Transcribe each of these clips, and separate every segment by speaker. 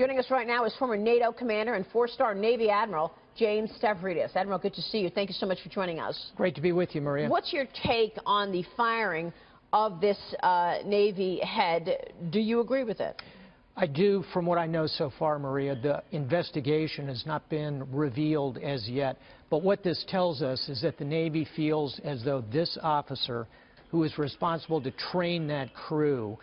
Speaker 1: Joining us right now is former NATO commander and four-star Navy Admiral James Stavridis. Admiral, good to see you. Thank you so much for joining us.
Speaker 2: Great to be with you, Maria.
Speaker 1: What's your take on the firing of this Navy head? Do you agree with it?
Speaker 2: I do. From what I know so far, Maria, the investigation has not been revealed as yet. But what this tells us is that the Navy feels as though this officer, who is responsible to train that crew,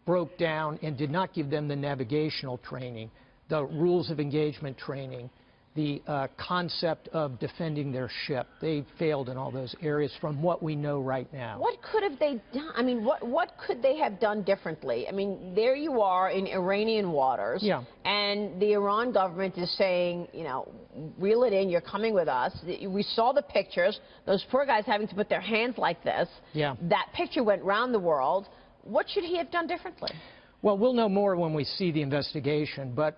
Speaker 2: broke down and did not give them the navigational training, the rules of engagement training, the concept of defending their ship. They failed in all those areas from what we know right now.
Speaker 1: What could have they done? I mean, what could they have done differently? I mean, there you are in Iranian waters,
Speaker 2: yeah,
Speaker 1: and the Iran government is saying, you know, reel it in, you're coming with us. We saw the pictures, those poor guys having to put their hands like this.
Speaker 2: Yeah.
Speaker 1: That picture went round the world. What should he have done differently?
Speaker 2: Well, we'll know more when we see the investigation, but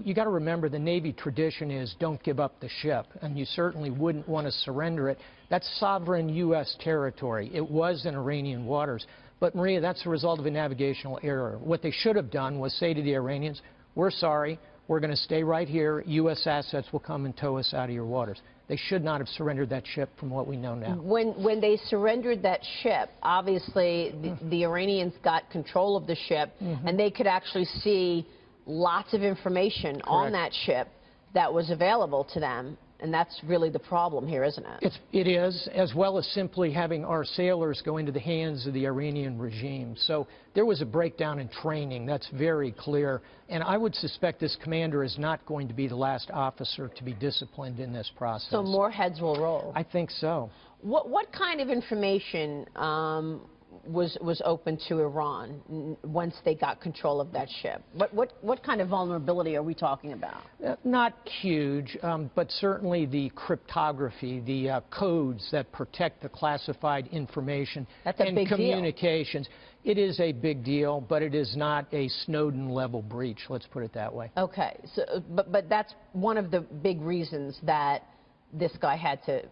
Speaker 2: you got to remember the Navy tradition is don't give up the ship, and you certainly wouldn't want to surrender it. That's sovereign U.S. territory. It was in Iranian waters. But, Maria, that's the result of a navigational error. What they should have done was say to the Iranians, we're sorry, we're going to stay right here. U.S. assets will come and tow us out of your waters. They should not have surrendered that ship from what we know now.
Speaker 1: When they surrendered that ship, obviously the Iranians got control of the ship, and they could actually see lots of information on that ship that was available to them. And that's really the problem here, isn't it?
Speaker 2: It is, as well as simply having our sailors go into the hands of the Iranian regime. So there was a breakdown in training. That's very clear. And I would suspect this commander is not going to be the last officer to be disciplined in this process.
Speaker 1: So more heads will roll.
Speaker 2: I think so.
Speaker 1: What kind of information was open to Iran once they got control of that ship? What kind of vulnerability are we talking about?
Speaker 2: Not huge, but certainly the cryptography, the codes that protect the classified information and communications. It is a big deal, but it is not a Snowden-level breach, let's put it that way.
Speaker 1: Okay, so, but that's one of the big reasons that this guy had to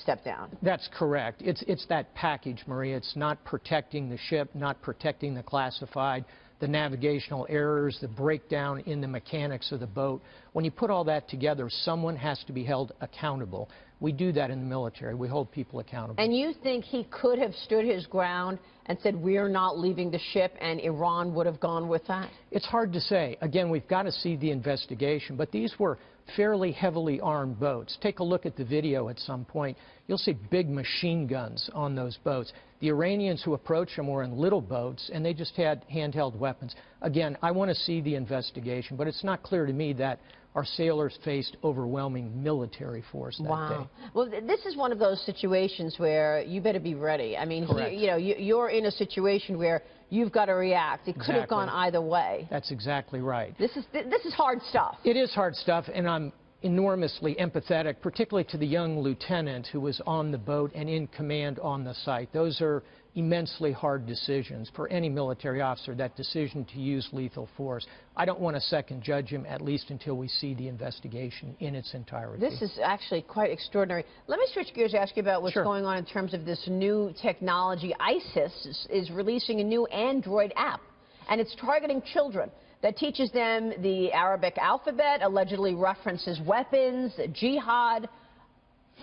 Speaker 1: step down.
Speaker 2: That's correct. It's that package, Maria. It's not protecting the ship, not protecting the classified, the navigational errors, the breakdown in the mechanics of the boat. When you put all that together, someone has to be held accountable. We do that in the military. We hold people accountable.
Speaker 1: And you think he could have stood his ground and said, we're not leaving the ship, and Iran would have gone with that?
Speaker 2: It's hard to say. Again, we've got to see the investigation, but these were fairly heavily armed boats. Take a look at the video at some point. You'll see big machine guns on those boats. The Iranians who approached them were in little boats, and they just had handheld weapons. Again, I want to see the investigation, but it's not clear to me that our sailors faced overwhelming military force that day.
Speaker 1: Well, this is one of those situations where you better be ready. I mean, you know, you're in a situation where you've got to react. It could have gone either way.
Speaker 2: That's exactly right.
Speaker 1: This is hard stuff.
Speaker 2: It is hard stuff, and I'm enormously empathetic, particularly to the young lieutenant who was on the boat and in command on the site. Those are immensely hard decisions for any military officer, that decision to use lethal force. I don't want to second judge him, at least until we see the investigation in its entirety.
Speaker 1: This is actually quite extraordinary. Let me switch gears and ask you about what's going on in terms of this new technology. ISIS is releasing a new Android app, and it's targeting children, that teaches them the Arabic alphabet, allegedly references weapons, jihad,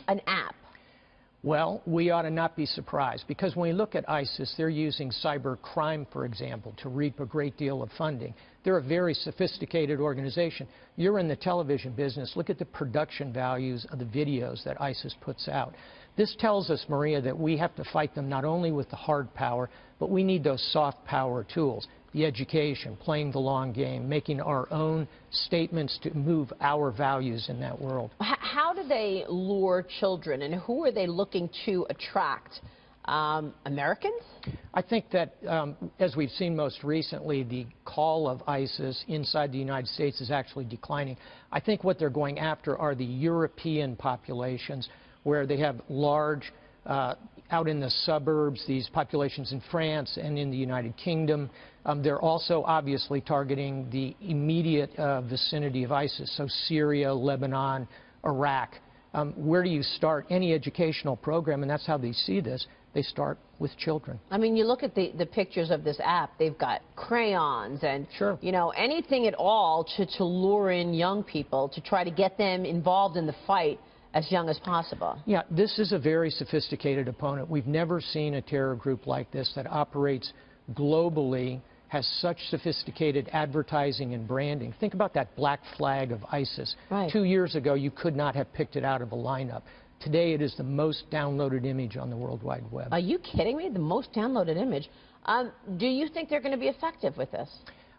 Speaker 1: an app.
Speaker 2: Well, we ought to not be surprised, because when we look at ISIS, they're using cyber crime, for example, to reap a great deal of funding. They're a very sophisticated organization. You're in the television business. Look at the production values of the videos that ISIS puts out. This tells us, Maria, that we have to fight them not only with the hard power, but we need those soft power tools. The education, playing the long game, making our own statements to move our values in that world.
Speaker 1: How do they lure children, and who are they looking to attract? Americans?
Speaker 2: I think that, as we've seen most recently, the call of ISIS inside the United States is actually declining. I think what they're going after are the European populations, where they have large, out in the suburbs, these populations in France and in the United Kingdom. They're also obviously targeting the immediate vicinity of ISIS, so Syria, Lebanon, Iraq. Where do you start any educational program, and that's how they see this, they start with children.
Speaker 1: I mean, you look at the pictures of this app, they've got crayons and,
Speaker 2: sure,
Speaker 1: you know, anything at all to lure in young people, to try to get them involved in the fight as young as possible.
Speaker 2: Yeah, this is a very sophisticated opponent. We've never seen a terror group like this that operates globally, has such sophisticated advertising and branding. Think about that black flag of ISIS.
Speaker 1: Right.
Speaker 2: 2 years ago, you could not have picked it out of a lineup. Today, it is the most downloaded image on the World Wide Web.
Speaker 1: Are you kidding me? The most downloaded image. Do you think they're going to be effective with this?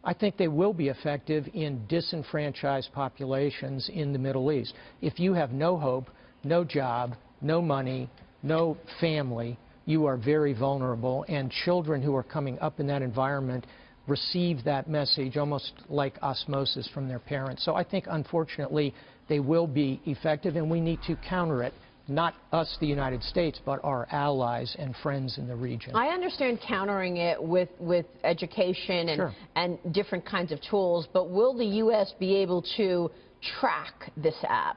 Speaker 2: I think they will be effective in disenfranchised populations in the Middle East. If you have no hope, no job, no money, no family, you are very vulnerable, and children who are coming up in that environment receive that message almost like osmosis from their parents. So I think, unfortunately, they will be effective, and we need to counter it. Not us, the United States, but our allies and friends in the region.
Speaker 1: I understand countering it with education and,
Speaker 2: sure,
Speaker 1: and different kinds of tools, but will the U.S. be able to track this app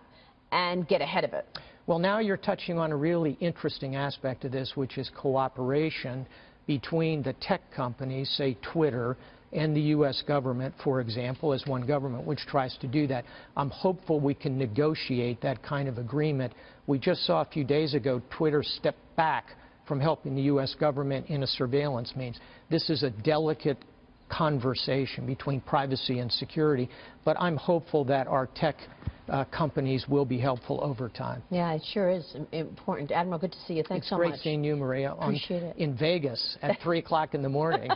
Speaker 1: and get ahead of it?
Speaker 2: Well, now you're touching on a really interesting aspect of this, which is cooperation between the tech companies, say Twitter, and the U.S. government, for example, as one government which tries to do that. I'm hopeful we can negotiate that kind of agreement. We just saw a few days ago Twitter step back from helping the U.S. government in a surveillance means. This is a delicate conversation between privacy and security, but I'm hopeful that our tech companies will be helpful over time.
Speaker 1: Yeah, it sure is important. Admiral, good to see you. Thanks so much.
Speaker 2: It's great seeing you, Maria,
Speaker 1: Appreciate it.
Speaker 2: in Vegas at 3 o'clock in the morning.